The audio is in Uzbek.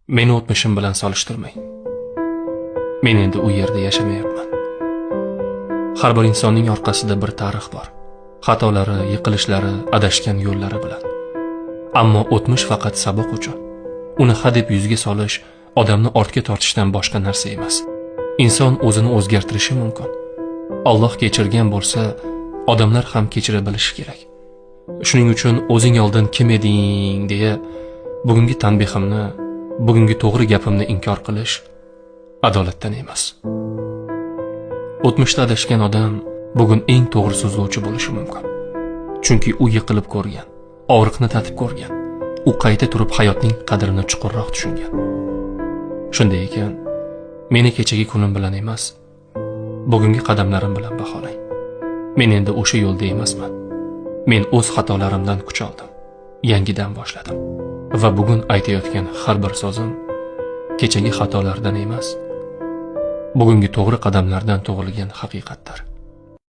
Meni o'tmishim bilan solishtirmang. Men endi u yerda yashamayapman. Har bir insonning orqasida bir tarix bor. Xatolari, yiqilishlari, adashgan yo'llari bilan. Ammo o'tmish faqat saboq uchun. Uni hadeb yuzga solish odamni ortga tortishdan boshqa narsa emas. Inson o'zini o'zgartirishi mumkin. Alloh kechirgan bo'lsa, odamlar ham kechira bilishi kerak. Shuning uchun o'zing oldin kim eding deya bugungi tanbehimni, bugungi to'g'ri gapimni inkor qilish adolatdan emas. O'tmishda adashgan odam bugun eng to'g'ri so'zlovchi bo'lishi mumkin. Chunki u yiqilib ko'rgan, og'riqni tatib ko'rgan. U qayta turib hayotning qadrini chuqurroq tushungan. Shunday ekan, meni kechagi kunim bilan emas, bugungi qadamlarim bilan baholang. Men endi o'sha yo'lda emasman. Men o'z xatolarimdan kuch oldim. Yangidan boshladim. Va bugun aytayotgan har bir so'zim kechagi xatolardan emas, bugungi to'g'ri qadamlardan tug'ilgan haqiqatdir.